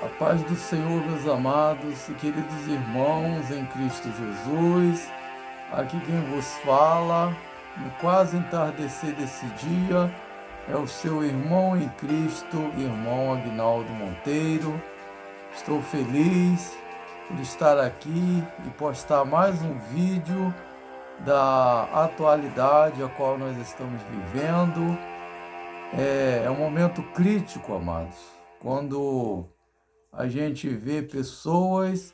A paz do Senhor, meus amados e queridos irmãos em Cristo Jesus. Aqui quem vos fala, no quase entardecer desse dia, é o seu irmão em Cristo, irmão Aguinaldo Monteiro. Estou feliz por estar aqui e postar mais um vídeo da atualidade a qual nós estamos vivendo. É um momento crítico, amados, quando a gente vê pessoas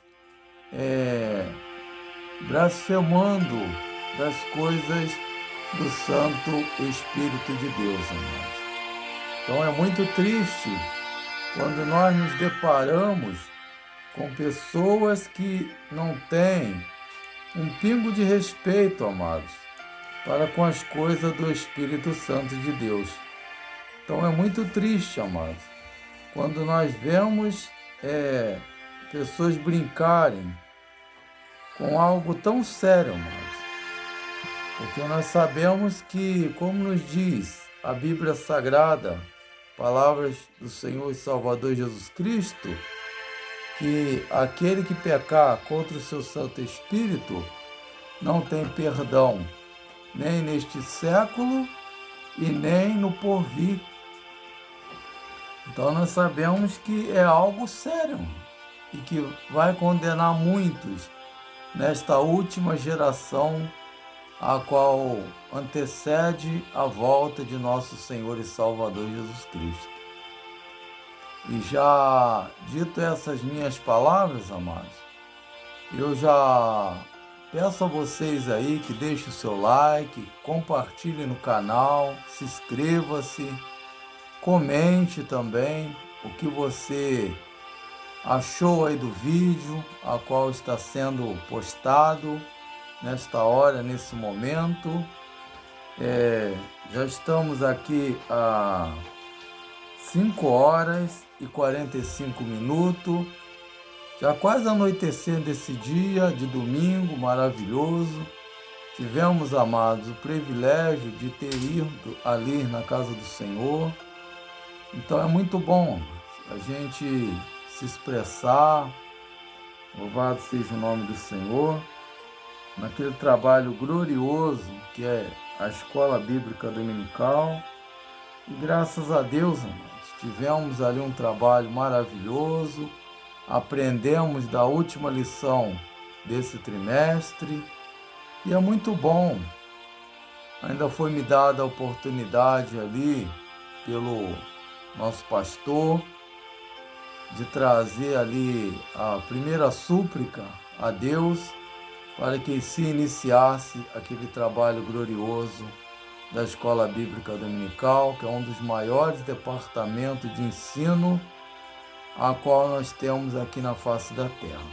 blasfemando das coisas do Santo Espírito de Deus, amados. Então é muito triste quando nós nos deparamos com pessoas que não têm um pingo de respeito, amados, para com as coisas do Espírito Santo de Deus. Então é muito triste, amados, quando nós vemos pessoas brincarem com algo tão sério, amados. Porque nós sabemos que, como nos diz a Bíblia Sagrada, palavras do Senhor e Salvador Jesus Cristo, que aquele que pecar contra o seu Santo Espírito não tem perdão, nem neste século e nem no porvir. Então nós sabemos que é algo sério e que vai condenar muitos nesta última geração, a qual antecede a volta de nosso Senhor e Salvador Jesus Cristo. E já dito essas minhas palavras, amados, eu já peço a vocês aí que deixem o seu like, compartilhem no canal, se inscreva-se, comente também o que você achou aí do vídeo, a qual está sendo postado nesta hora, nesse momento. Já estamos aqui a 5 horas e 45 minutos, já quase anoitecendo esse dia de domingo maravilhoso. Tivemos, amados, o privilégio de ter ido ali na casa do Senhor. Então é muito bom a gente se expressar, louvado seja o nome do Senhor, naquele trabalho glorioso que é a Escola Bíblica Dominical. E graças a Deus, amados, tivemos ali um trabalho maravilhoso, aprendemos da última lição desse trimestre e é muito bom. Ainda foi me dada a oportunidade ali pelo nosso pastor de trazer ali a primeira súplica a Deus para que se iniciasse aquele trabalho glorioso da Escola Bíblica Dominical, que é um dos maiores departamentos de ensino a qual nós temos aqui na face da terra.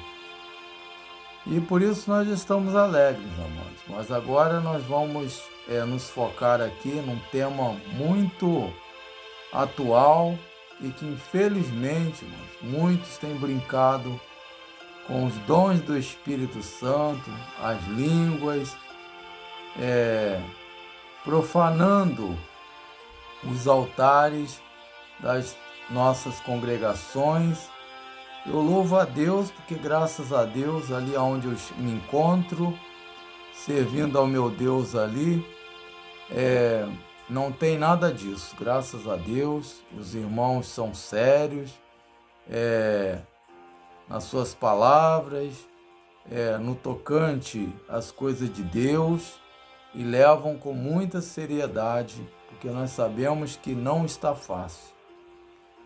E por isso nós estamos alegres, amados. Mas agora nós vamos nos focar aqui num tema muito atual e que infelizmente, muitos têm brincado com os dons do Espírito Santo, as línguas, profanando os altares das nossas congregações. Eu louvo a Deus porque, graças a Deus, ali onde eu me encontro, servindo ao meu Deus ali, não tem nada disso, graças a Deus. Os irmãos são sérios nas suas palavras, no tocante às coisas de Deus, e levam com muita seriedade, porque nós sabemos que não está fácil.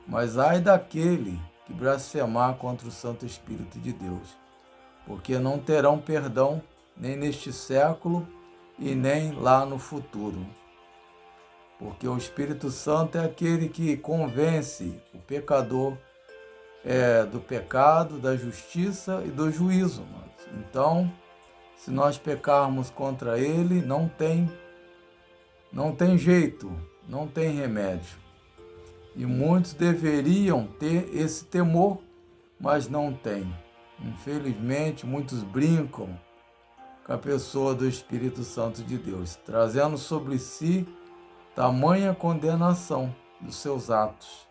Mas ai daquele que blasfemar contra o Santo Espírito de Deus, porque não terão perdão nem neste século e nem lá no futuro. Porque o Espírito Santo é aquele que convence o pecador do pecado, da justiça e do juízo. Então, se nós pecarmos contra ele, não tem jeito, não tem remédio. E muitos deveriam ter esse temor, mas não tem. Infelizmente, muitos brincam com a pessoa do Espírito Santo de Deus, trazendo sobre si tamanha condenação dos seus atos.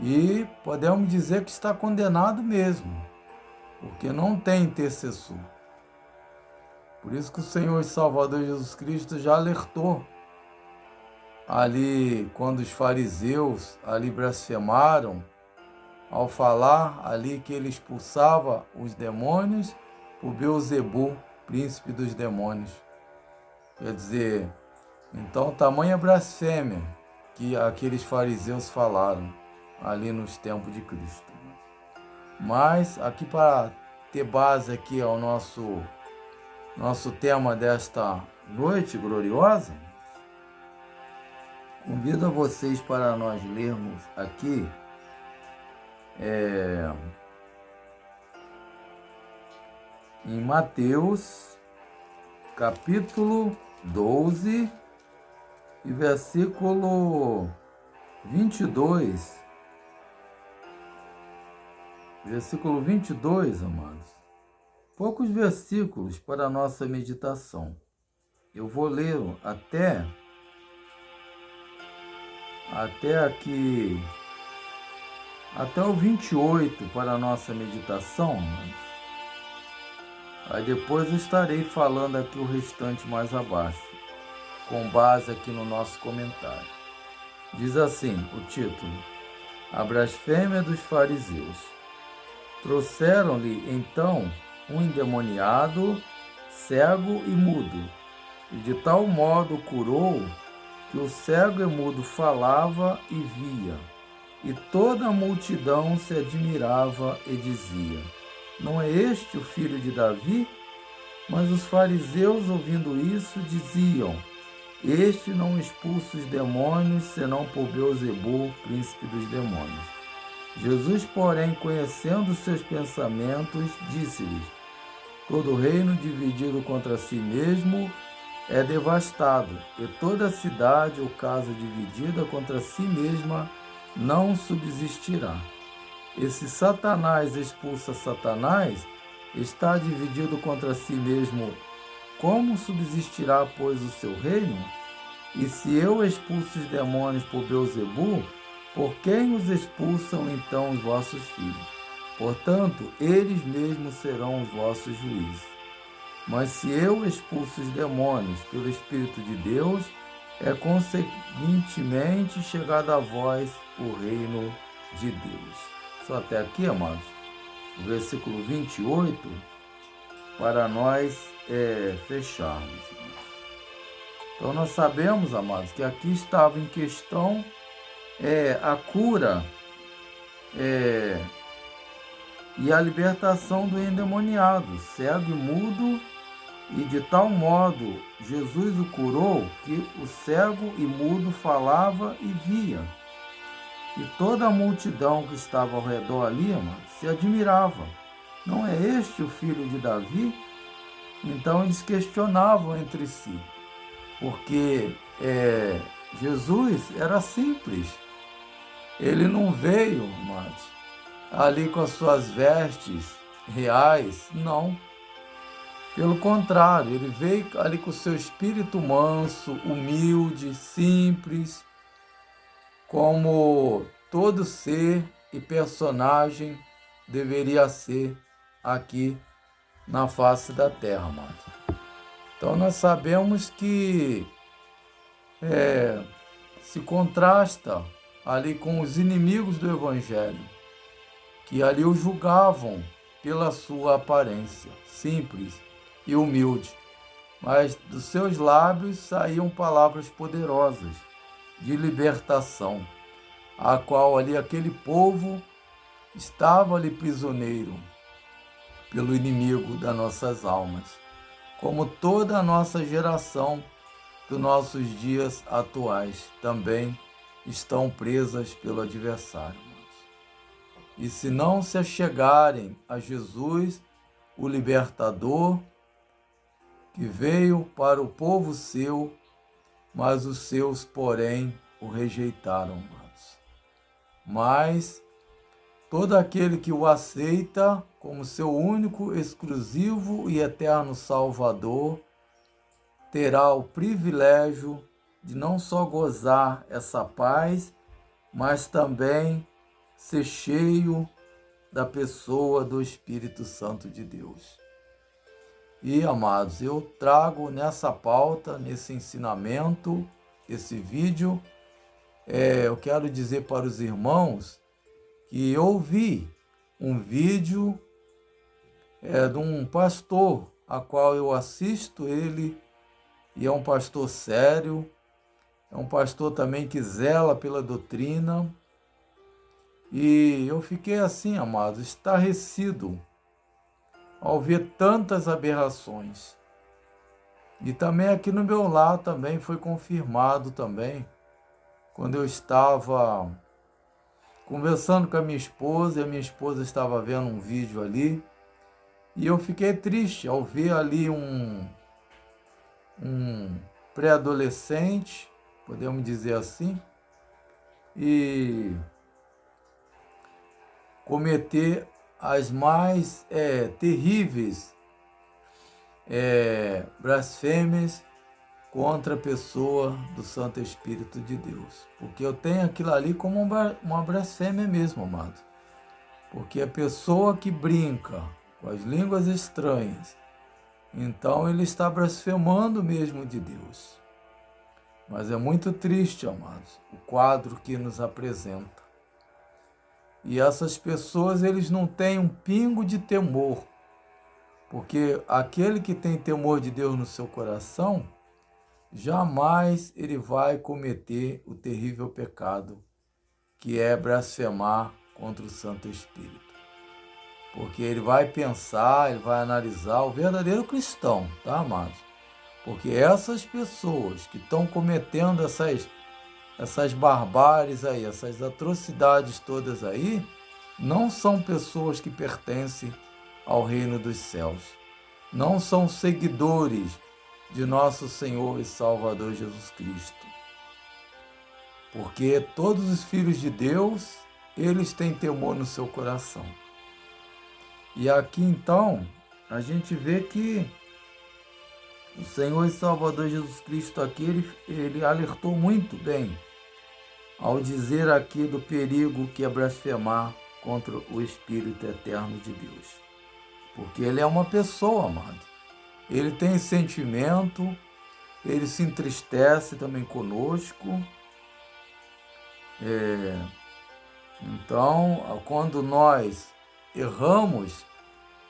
E podemos dizer que está condenado mesmo, porque não tem intercessor. Por isso que o Senhor e Salvador Jesus Cristo já alertou ali quando os fariseus ali blasfemaram ao falar ali que ele expulsava os demônios por Beelzebu, príncipe dos demônios. Quer dizer, então tamanha blasfêmia que aqueles fariseus falaram ali nos tempos de Cristo. Mas aqui para ter base aqui ao nosso tema desta noite gloriosa, convido a vocês para nós lermos aqui em Mateus, capítulo 12 e versículo 22. Versículo 22, amados. Poucos versículos para a nossa meditação. Eu vou ler até aqui, até o 28 para a nossa meditação, amados. Aí depois eu estarei falando aqui o restante mais abaixo, com base aqui no nosso comentário. Diz assim o título: A blasfêmia dos fariseus. Trouxeram-lhe então um endemoniado, cego e mudo, e de tal modo curou que o cego e mudo falava e via, e toda a multidão se admirava e dizia: Não é este o filho de Davi? Mas os fariseus, ouvindo isso, diziam: Este não expulsa os demônios, senão por Beelzebu, príncipe dos demônios. Jesus, porém, conhecendo seus pensamentos, disse-lhes: Todo reino dividido contra si mesmo é devastado, e toda cidade ou casa dividida contra si mesma não subsistirá. E se Satanás expulsa Satanás, está dividido contra si mesmo, como subsistirá, pois, o seu reino? E se eu expulso os demônios por Beelzebu, por quem os expulsam então os vossos filhos? Portanto, eles mesmos serão os vossos juízes. Mas se eu expulso os demônios pelo Espírito de Deus, é conseguintemente chegado a vós o reino de Deus. Só até aqui, amados, o versículo 28, para nós fecharmos. Então nós sabemos, amados, que aqui estava em questão a cura e a libertação do endemoniado, cego e mudo, e de tal modo Jesus o curou que o cego e mudo falava e via. E toda a multidão que estava ao redor ali, amados, se admirava. Não é este o filho de Davi? Então eles questionavam entre si, porque Jesus era simples. Ele não veio, amados, ali com as suas vestes reais, não. Pelo contrário, ele veio ali com o seu espírito manso, humilde, simples, como todo ser e personagem deveria ser aqui na face da terra, amados. Então nós sabemos que se contrasta ali com os inimigos do Evangelho, que ali o julgavam pela sua aparência simples e humilde, mas dos seus lábios saíam palavras poderosas de libertação, a qual ali aquele povo estava ali prisioneiro pelo inimigo das nossas almas, como toda a nossa geração dos nossos dias atuais também estão presas pelo adversário. E se não se achegarem a Jesus, o libertador, que veio para o povo seu, mas os seus, porém, o rejeitaram. Mas todo aquele que o aceita como seu único, exclusivo e eterno Salvador, terá o privilégio de não só gozar essa paz, mas também ser cheio da pessoa do Espírito Santo de Deus. E, amados, eu trago nessa pauta, nesse ensinamento, esse vídeo, eu quero dizer para os irmãos que eu vi um vídeo de um pastor, a qual eu assisto ele, e é um pastor sério, é um pastor também que zela pela doutrina, e eu fiquei assim, amados, estarrecido ao ver tantas aberrações. E também aqui no meu lar também foi confirmado também, quando eu estava conversando com a minha esposa, e a minha esposa estava vendo um vídeo ali, e eu fiquei triste ao ver ali um pré-adolescente, podemos dizer assim, e cometer as mais terríveis blasfêmias contra a pessoa do Santo Espírito de Deus. Porque eu tenho aquilo ali como uma blasfêmia mesmo, amado. Porque a pessoa que brinca com as línguas estranhas, então ele está blasfemando mesmo de Deus. Mas é muito triste, amados, o quadro que nos apresenta. E essas pessoas, eles não têm um pingo de temor, porque aquele que tem temor de Deus no seu coração, jamais ele vai cometer o terrível pecado, que é blasfemar contra o Santo Espírito. Porque ele vai pensar, ele vai analisar o verdadeiro cristão, tá, amados? Porque essas pessoas que estão cometendo essas barbáries aí, essas atrocidades todas aí, não são pessoas que pertencem ao reino dos céus. Não são seguidores de nosso Senhor e Salvador Jesus Cristo. Porque todos os filhos de Deus, eles têm temor no seu coração. E aqui então, a gente vê que o Senhor e Salvador Jesus Cristo aqui, ele alertou muito bem ao dizer aqui do perigo que é blasfemar contra o Espírito eterno de Deus. Porque ele é uma pessoa, amado. Ele tem sentimento, ele se entristece também conosco. Então, quando nós erramos,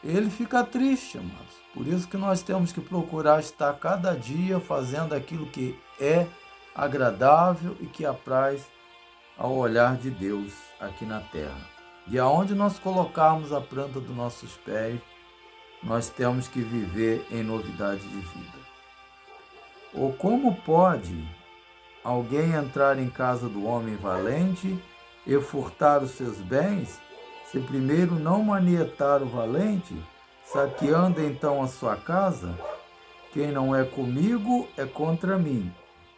ele fica triste, amados. Por isso que nós temos que procurar estar cada dia fazendo aquilo que é agradável e que apraz ao olhar de Deus aqui na terra. E aonde nós colocarmos a planta dos nossos pés, nós temos que viver em novidade de vida. Ou como pode alguém entrar em casa do homem valente e furtar os seus bens, se primeiro não manietar o valente, saqueando então a sua casa? Quem não é comigo é contra mim,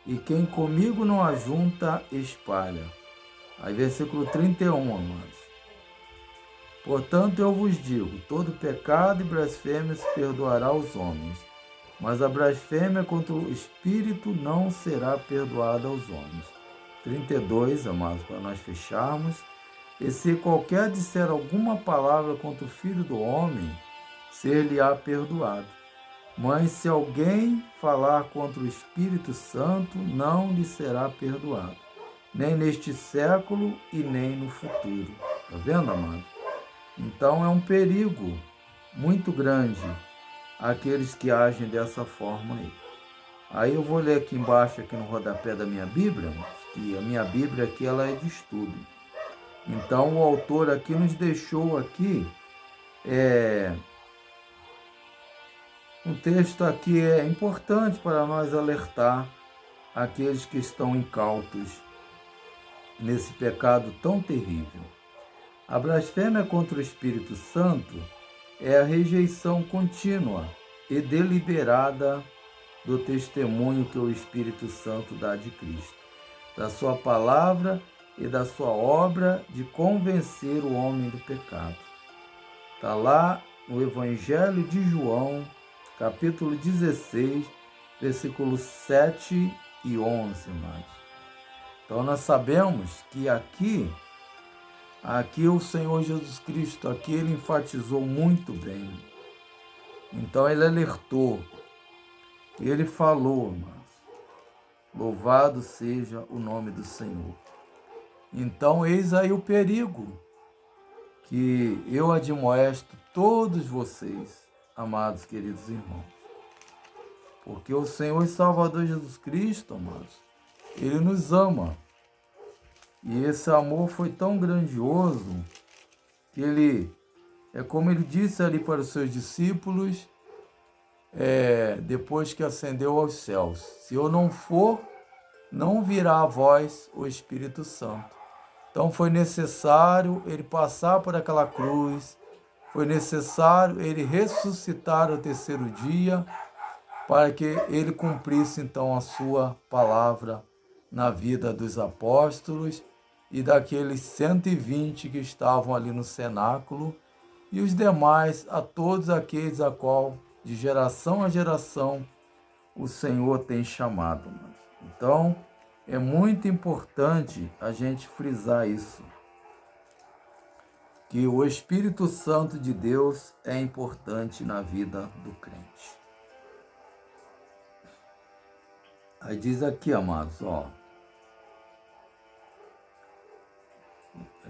e quem comigo não ajunta, espalha. Aí versículo 31, amados. Portanto, eu vos digo, todo pecado e blasfêmia se perdoará aos homens, mas a blasfêmia contra o Espírito não será perdoada aos homens. 32, amados, para nós fecharmos. E se qualquer disser alguma palavra contra o Filho do Homem, ser-lhe-á perdoado. Mas se alguém falar contra o Espírito Santo, não lhe será perdoado, nem neste século e nem no futuro. Está vendo, amado? Então é um perigo muito grande aqueles que agem dessa forma aí. Aí eu vou ler aqui embaixo, aqui no rodapé da minha Bíblia, que a minha Bíblia aqui ela é de estudo. Então o autor aqui nos deixou aqui um texto aqui importante para nós alertar aqueles que estão incautos nesse pecado tão terrível. A blasfêmia contra o Espírito Santo é a rejeição contínua e deliberada do testemunho que o Espírito Santo dá de Cristo, da sua palavra e da sua obra de convencer o homem do pecado. Está lá no Evangelho de João, capítulo 16, versículos 7 e 11, irmãos. Então nós sabemos que aqui Aqui o Senhor Jesus Cristo, aqui ele enfatizou muito bem. Então ele alertou, ele falou, irmãos, louvado seja o nome do Senhor. Então eis aí o perigo que eu admoesto todos vocês, amados queridos irmãos. Porque o Senhor e Salvador Jesus Cristo, amados, ele nos ama. E esse amor foi tão grandioso que ele, como ele disse ali para os seus discípulos, depois que ascendeu aos céus: se eu não for, não virá a vós o Espírito Santo. Então foi necessário ele passar por aquela cruz, foi necessário ele ressuscitar ao terceiro dia, para que ele cumprisse então a sua palavra na vida dos apóstolos e daqueles 120 que estavam ali no cenáculo, e os demais, a todos aqueles a qual, de geração a geração, o Senhor tem chamado. Então, é muito importante a gente frisar isso, que o Espírito Santo de Deus é importante na vida do crente. Aí diz aqui, amados, ó,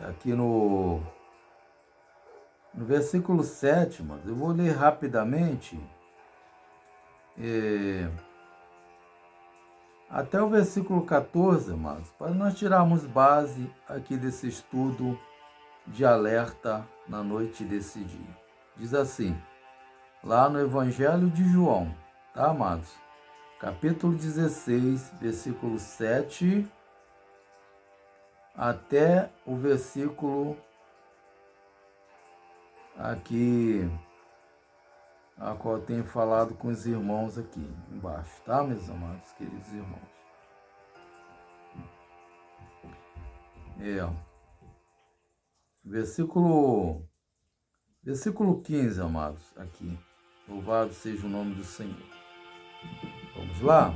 aqui no versículo 7, amados, eu vou ler rapidamente, até o versículo 14, amados, para nós tirarmos base aqui desse estudo de alerta na noite desse dia. Diz assim, lá no Evangelho de João, tá, amados? Capítulo 16, versículo 7, até o versículo aqui, a qual eu tenho falado com os irmãos aqui embaixo, tá, meus amados, queridos irmãos? Versículo 15, amados, aqui. Louvado seja o nome do Senhor. Vamos lá?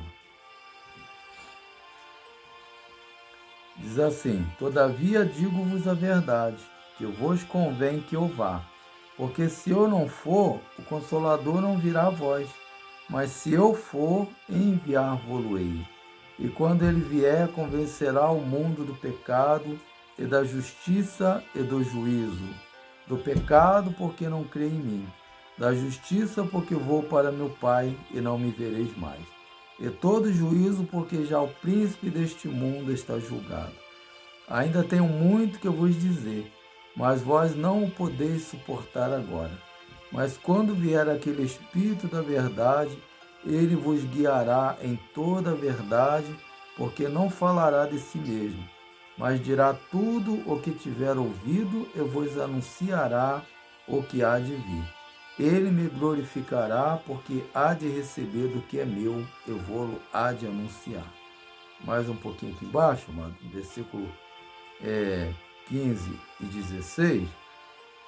Diz assim, todavia digo-vos a verdade, que vos convém que eu vá. Porque se eu não for, o Consolador não virá a vós. Mas se eu for, enviar-vos-ei. E quando ele vier, convencerá o mundo do pecado e da justiça e do juízo. Do pecado, porque não crê em mim. Da justiça, porque vou para meu Pai e não me vereis mais. E todo juízo, porque já o príncipe deste mundo está julgado. Ainda tenho muito que vos dizer, mas vós não o podeis suportar agora. Mas quando vier aquele Espírito da verdade, ele vos guiará em toda a verdade, porque não falará de si mesmo, mas dirá tudo o que tiver ouvido e vos anunciará o que há de vir. Ele me glorificará, porque há de receber do que é meu, eu vou-lo há de anunciar. Mais um pouquinho aqui embaixo, mano, versículo 15 e 16.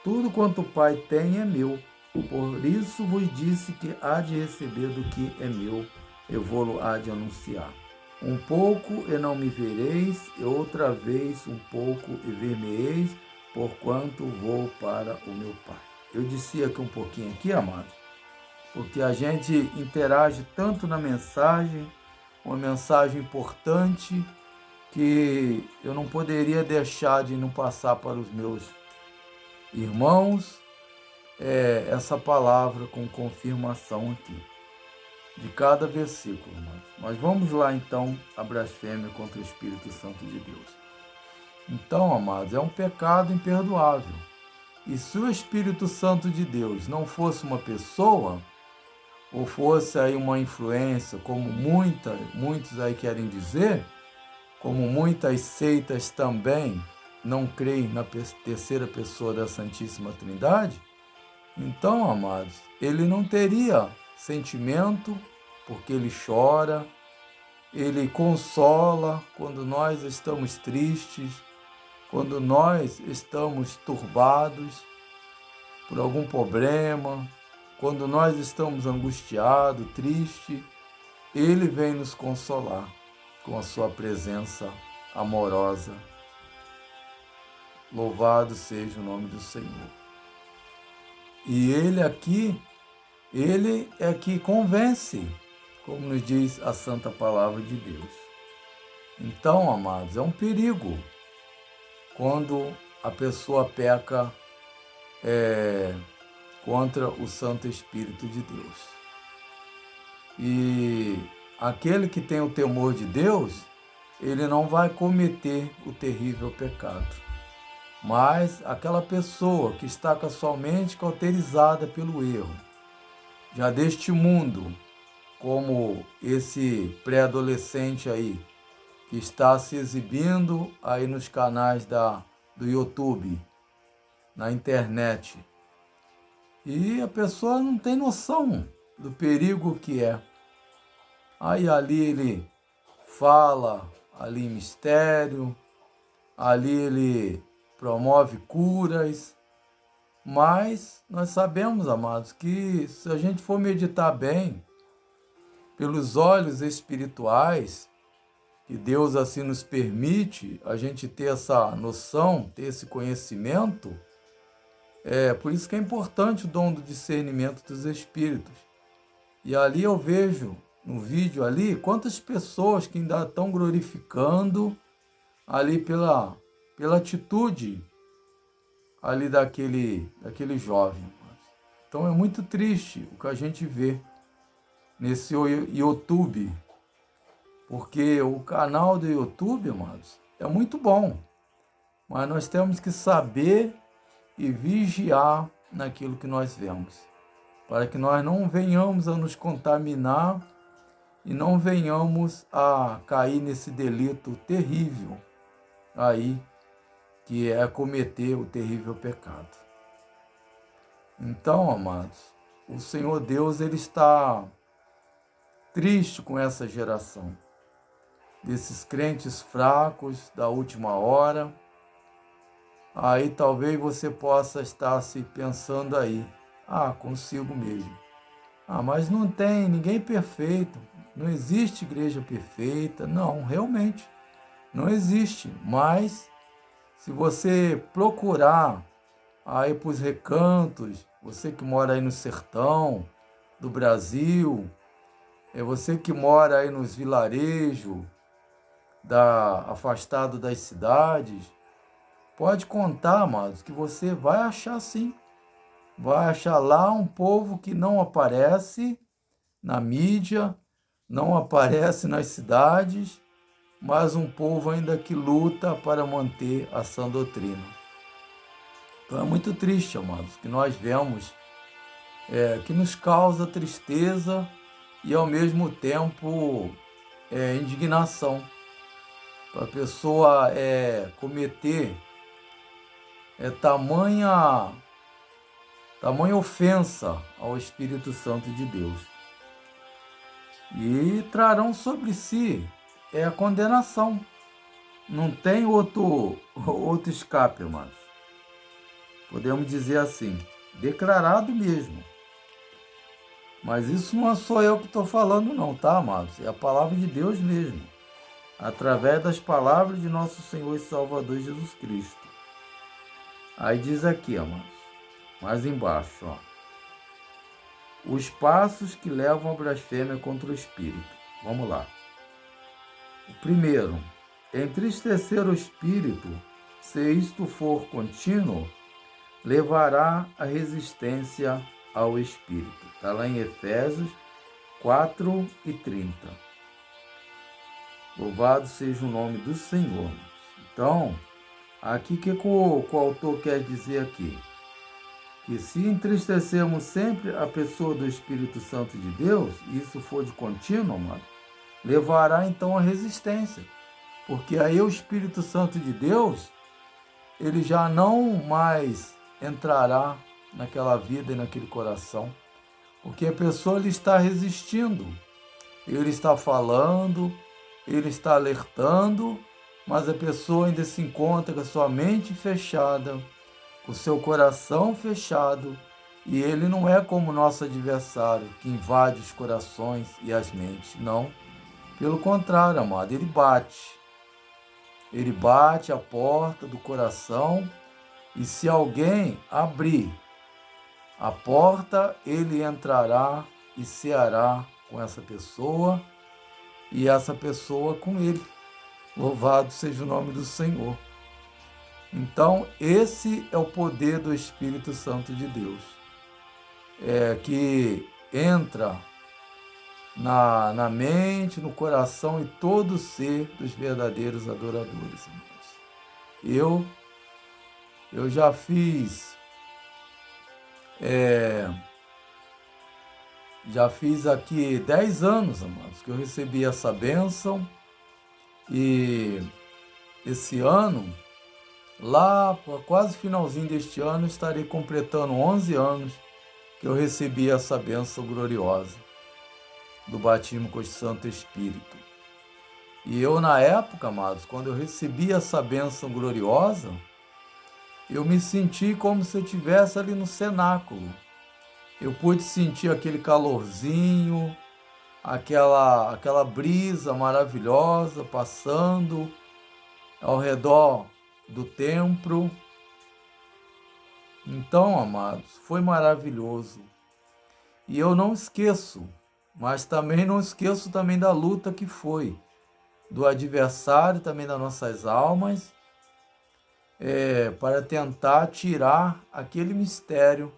Tudo quanto o Pai tem é meu, por isso vos disse que há de receber do que é meu, eu vou-lo há de anunciar. Um pouco e não me vereis, e outra vez um pouco e ver-me-eis, porquanto vou para o meu Pai. Eu disse aqui um pouquinho aqui, amados, porque a gente interage tanto na mensagem, uma mensagem importante, que eu não poderia deixar de não passar para os meus irmãos essa palavra com confirmação aqui, de cada versículo. Mas vamos lá então, a blasfêmia contra o Espírito Santo de Deus. Então, amados, é um pecado imperdoável. E se o Espírito Santo de Deus não fosse uma pessoa, ou fosse aí uma influência, como muitos aí querem dizer, como muitas seitas também não creem na terceira pessoa da Santíssima Trindade, então, amados, ele não teria sentimento, porque ele chora, ele consola quando nós estamos tristes, quando nós estamos turbados por algum problema, quando nós estamos angustiados, tristes, ele vem nos consolar com a sua presença amorosa. Louvado seja o nome do Senhor. E Ele é que convence, como nos diz a santa palavra de Deus. Então, amados, é um perigo quando a pessoa peca contra o Santo Espírito de Deus. E aquele que tem o temor de Deus, ele não vai cometer o terrível pecado. Mas aquela pessoa que está com a sua mente cauterizada pelo erro, já deste mundo, como esse pré-adolescente aí, que está se exibindo aí nos canais do YouTube, na internet. E a pessoa não tem noção do perigo que é. Aí ali ele fala, ali em mistério, ali ele promove curas, mas nós sabemos, amados, que se a gente for meditar bem, pelos olhos espirituais, que Deus assim nos permite a gente ter essa noção, ter esse conhecimento, por isso que é importante o dom do discernimento dos espíritos. E ali eu vejo, no vídeo ali, quantas pessoas que ainda estão glorificando ali pela atitude ali daquele jovem. Então é muito triste o que a gente vê nesse YouTube, porque o canal do YouTube, amados, é muito bom, mas nós temos que saber e vigiar naquilo que nós vemos, para que nós não venhamos a nos contaminar e não venhamos a cair nesse delito terrível aí, que é cometer o terrível pecado. Então, amados, o Senhor Deus, ele está triste com essa geração, desses crentes fracos da última hora. Aí talvez você possa estar se pensando aí, consigo mesmo. Mas não tem ninguém perfeito, não existe igreja perfeita. Não, realmente, não existe. Mas se você procurar aí para os recantos, você que mora aí no sertão do Brasil, você que mora aí nos vilarejos, afastado das cidades, pode contar, amados, que você vai achar sim. Vai achar lá um povo que não aparece na mídia, não aparece nas cidades, mas um povo ainda que luta para manter a sã doutrina. Então é muito triste, amados, que nós vemos, que nos causa tristeza e ao mesmo tempo indignação. Para a pessoa cometer tamanha ofensa ao Espírito Santo de Deus. E trarão sobre si a condenação. Não tem outro escape, amados. Podemos dizer assim, declarado mesmo. Mas isso não sou eu que estou falando não, tá, amados? É a palavra de Deus mesmo, através das palavras de nosso Senhor e Salvador Jesus Cristo. Aí diz aqui, amados, mais embaixo, os passos que levam à blasfêmia contra o Espírito. Vamos lá. O primeiro, entristecer o Espírito, se isto for contínuo, levará a resistência ao Espírito. Está lá em Efésios 4:30. Louvado seja o nome do Senhor. Então, aqui que o autor quer dizer aqui? Que se entristecermos sempre a pessoa do Espírito Santo de Deus, e isso for de contínuo, amado, levará então a resistência. Porque aí o Espírito Santo de Deus, ele já não mais entrará naquela vida e naquele coração. Porque a pessoa ele está resistindo, ele está falando, ele está alertando, mas a pessoa ainda se encontra com a sua mente fechada, com o seu coração fechado, e ele não é como o nosso adversário, que invade os corações e as mentes, não. Pelo contrário, amado, ele bate. Ele bate a porta do coração e se alguém abrir a porta, ele entrará e ceará com essa pessoa e essa pessoa com ele. Louvado seja o nome do Senhor. Então, esse é o poder do Espírito Santo de Deus, que entra na mente, no coração e todo ser dos verdadeiros adoradores, irmãos. Eu já fiz aqui 10 anos, amados, que eu recebi essa bênção, e esse ano, lá quase finalzinho deste ano, estarei completando 11 anos que eu recebi essa bênção gloriosa do batismo com o Santo Espírito. E eu, na época, amados, quando eu recebi essa bênção gloriosa, eu me senti como se eu estivesse ali no cenáculo. Eu pude sentir aquele calorzinho, aquela brisa maravilhosa passando ao redor do templo. Então, amados, foi maravilhoso. E eu não esqueço, mas também não esqueço também da luta que foi, do adversário também das nossas almas, para tentar tirar aquele mistério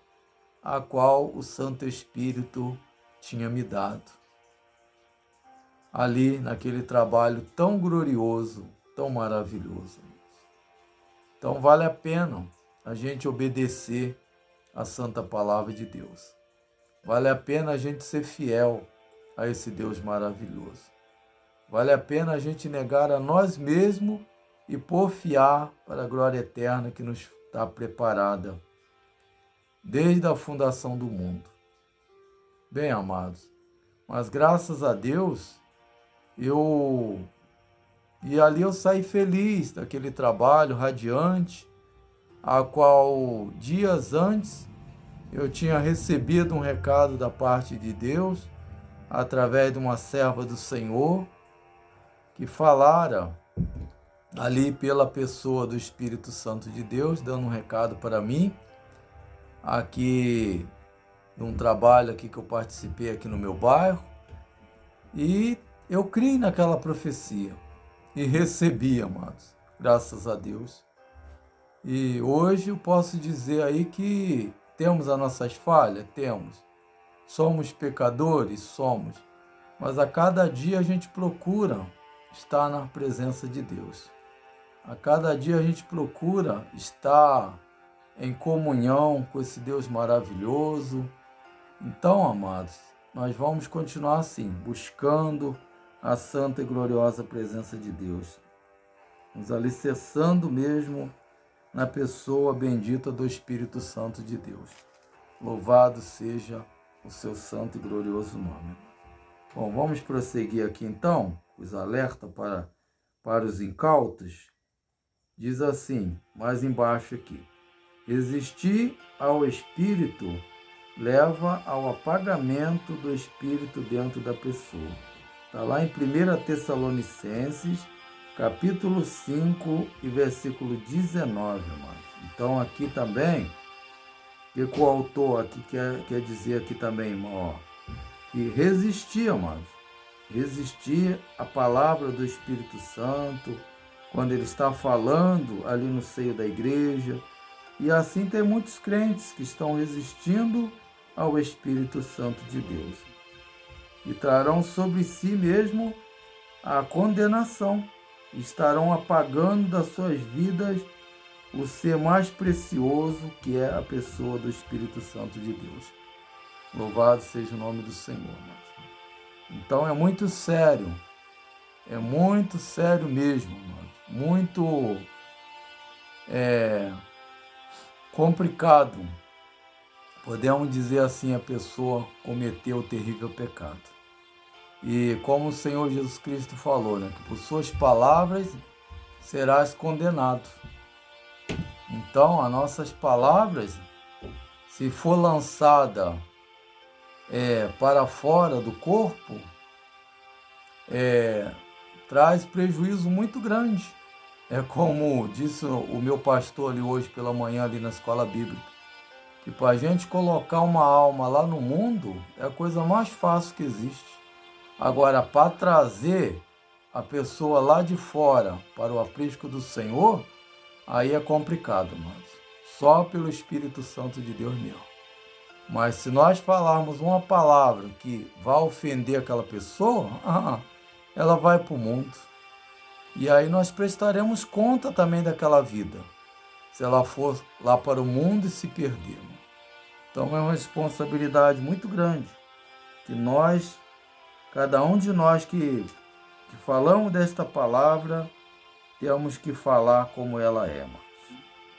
a qual o Santo Espírito tinha me dado. Ali, naquele trabalho tão glorioso, tão maravilhoso. Então, vale a pena a gente obedecer a santa palavra de Deus. Vale a pena a gente ser fiel a esse Deus maravilhoso. Vale a pena a gente negar a nós mesmos e porfiar para a glória eterna que nos está preparada desde a fundação do mundo. Bem, amados, mas graças a Deus, ali eu saí feliz daquele trabalho radiante, a qual dias antes eu tinha recebido um recado da parte de Deus, através de uma serva do Senhor, que falara ali pela pessoa do Espírito Santo de Deus, dando um recado para mim, aqui, de um trabalho aqui que eu participei aqui no meu bairro, e eu criei naquela profecia e recebi, amados, graças a Deus. E hoje eu posso dizer aí que temos as nossas falhas? Temos. Somos pecadores? Somos. Mas a cada dia a gente procura estar na presença de Deus. A cada dia a gente procura estar em comunhão com esse Deus maravilhoso. Então, amados, nós vamos continuar assim, buscando a santa e gloriosa presença de Deus, nos alicerçando mesmo na pessoa bendita do Espírito Santo de Deus. Louvado seja o seu santo e glorioso nome. Bom, vamos prosseguir aqui então, os alertas para os incautos. Diz assim, mais embaixo aqui: resistir ao Espírito leva ao apagamento do Espírito dentro da pessoa. Está lá em 1 Tessalonicenses, capítulo 5 e versículo 19, amados. Então aqui também, o que o autor aqui quer dizer aqui também, irmão, que resistir, amados, resistir à palavra do Espírito Santo, quando ele está falando ali no seio da igreja. E assim tem muitos crentes que estão resistindo ao Espírito Santo de Deus e trarão sobre si mesmo a condenação. Estarão apagando das suas vidas o ser mais precioso, que é a pessoa do Espírito Santo de Deus. Louvado seja o nome do Senhor. Então é muito sério mesmo, muito complicado, podemos dizer assim, a pessoa cometeu o terrível pecado. E como o Senhor Jesus Cristo falou, que por suas palavras serás condenado. Então, as nossas palavras, se for lançada para fora do corpo, traz prejuízo muito grande É como disse o meu pastor ali hoje pela manhã, ali na escola bíblica, que para a gente colocar uma alma lá no mundo é a coisa mais fácil que existe. Agora, para trazer a pessoa lá de fora para o aprisco do Senhor, aí é complicado, mas só pelo Espírito Santo de Deus mesmo. Mas se nós falarmos uma palavra que vai ofender aquela pessoa, ela vai para o mundo. E aí nós prestaremos conta também daquela vida, se ela for lá para o mundo e se perder. Então é uma responsabilidade muito grande que nós, cada um de nós que falamos desta palavra, temos que falar como ela é,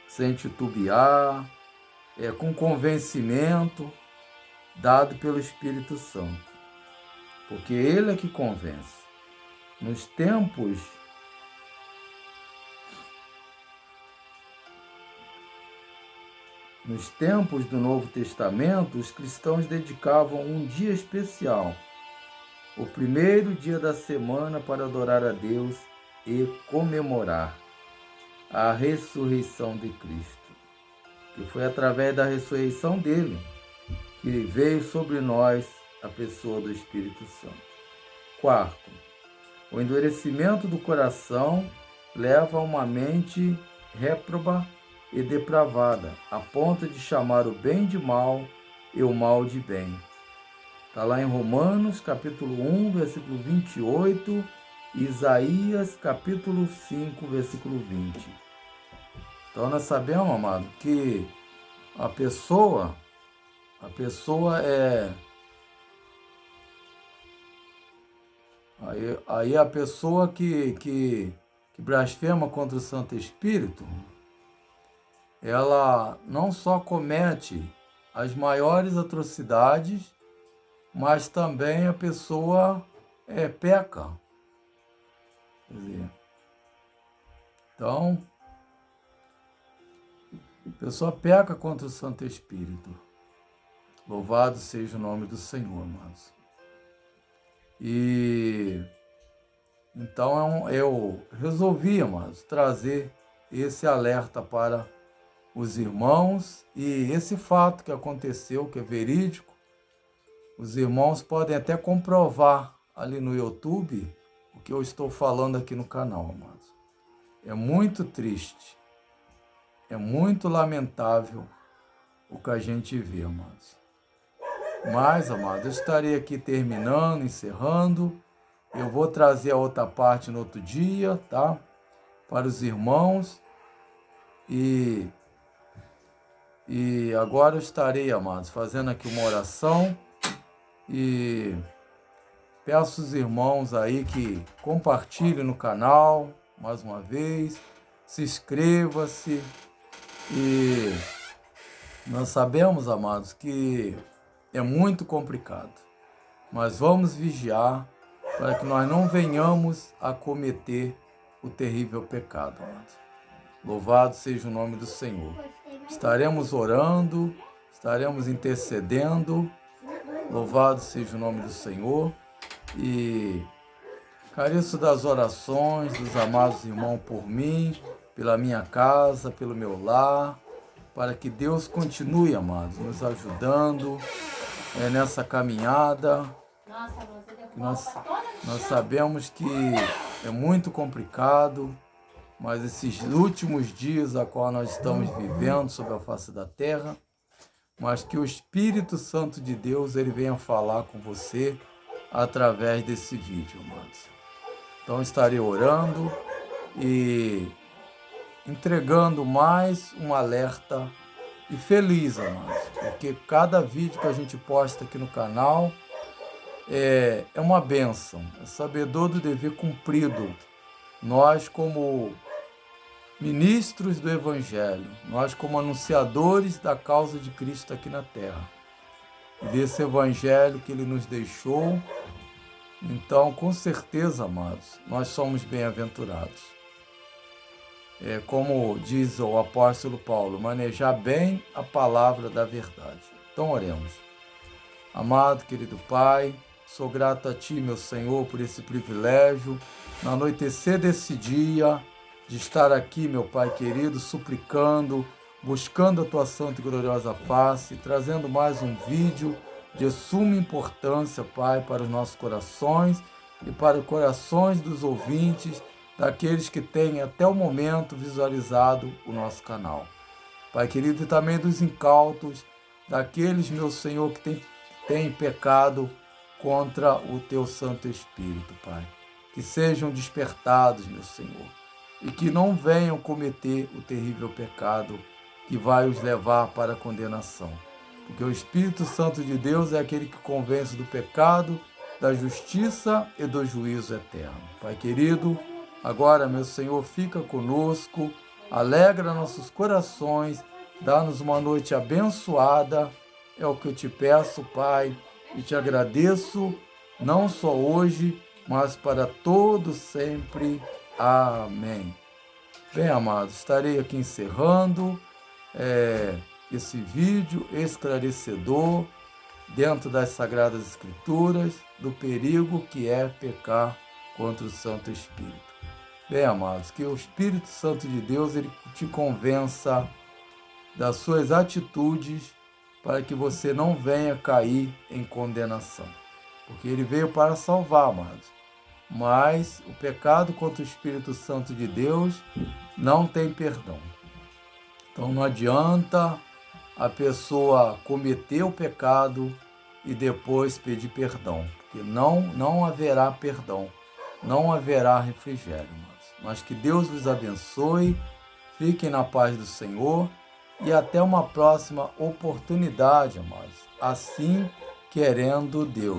sem titubear, com convencimento dado pelo Espírito Santo, porque Ele é que convence. Nos tempos do Novo Testamento, os cristãos dedicavam um dia especial, o primeiro dia da semana, para adorar a Deus e comemorar a ressurreição de Cristo, que foi através da ressurreição dele que veio sobre nós a pessoa do Espírito Santo. Quarto, o endurecimento do coração leva a uma mente réproba e depravada, a ponto de chamar o bem de mal e o mal de bem. Está lá em Romanos, capítulo 1, versículo 28, e Isaías, capítulo 5, versículo 20. Então nós sabemos, amado, que a pessoa é... Aí a pessoa que blasfema contra o Santo Espírito, ela não só comete as maiores atrocidades, mas também a pessoa peca. Quer dizer, então, a pessoa peca contra o Santo Espírito. Louvado seja o nome do Senhor, amados. E então eu resolvi, amados, trazer esse alerta para os irmãos, e esse fato que aconteceu, que é verídico, os irmãos podem até comprovar ali no YouTube o que eu estou falando aqui no canal, amados. É muito triste, é muito lamentável o que a gente vê, amados. Mas, amados, eu estarei aqui terminando, encerrando. Eu vou trazer a outra parte no outro dia, tá? Para os irmãos. E agora eu estarei, amados, fazendo aqui uma oração. E peço aos irmãos aí que compartilhem no canal, mais uma vez. Se inscreva-se. E nós sabemos, amados, que é muito complicado, mas vamos vigiar para que nós não venhamos a cometer o terrível pecado, amados. Louvado seja o nome do Senhor. Estaremos orando, estaremos intercedendo. Louvado seja o nome do Senhor. E careço das orações dos amados irmãos por mim, pela minha casa, pelo meu lar, para que Deus continue, amados, nos ajudando nessa caminhada. Nós sabemos que é muito complicado, mas esses últimos dias a qual nós estamos vivendo sobre a face da terra, mas que o Espírito Santo de Deus ele venha falar com você através desse vídeo, amados. Então estarei orando e entregando mais um alerta e feliz, amados, porque cada vídeo que a gente posta aqui no canal é uma bênção, é sabedor do dever cumprido. Nós, como ministros do Evangelho, nós, como anunciadores da causa de Cristo aqui na terra, e desse Evangelho que Ele nos deixou, então, com certeza, amados, nós somos bem-aventurados. Como diz o apóstolo Paulo, manejar bem a palavra da verdade. Então, oremos. Amado, querido Pai, sou grato a Ti, meu Senhor, por esse privilégio, no anoitecer desse dia, de estar aqui, meu Pai querido, suplicando, buscando a Tua santa e gloriosa face, trazendo mais um vídeo de suma importância, Pai, para os nossos corações e para os corações dos ouvintes, daqueles que têm até o momento visualizado o nosso canal. Pai querido, e também dos incautos, daqueles, meu Senhor, que têm pecado contra o Teu Santo Espírito, Pai. Que sejam despertados, meu Senhor, e que não venham cometer o terrível pecado que vai os levar para a condenação. Porque o Espírito Santo de Deus é aquele que convence do pecado, da justiça e do juízo eterno. Pai querido, agora, meu Senhor, fica conosco, alegra nossos corações, dá-nos uma noite abençoada, é o que eu te peço, Pai, e te agradeço, não só hoje, mas para todo sempre. Amém. Bem, amados, estarei aqui encerrando esse vídeo esclarecedor dentro das Sagradas Escrituras do perigo que é pecar contra o Santo Espírito. Bem, amados, que o Espírito Santo de Deus ele te convença das suas atitudes para que você não venha cair em condenação. Porque ele veio para salvar, amados. Mas o pecado contra o Espírito Santo de Deus não tem perdão. Então não adianta a pessoa cometer o pecado e depois pedir perdão, porque não haverá perdão, não haverá refrigério, amados. Mas que Deus vos abençoe, fiquem na paz do Senhor e até uma próxima oportunidade, amados. Assim querendo Deus.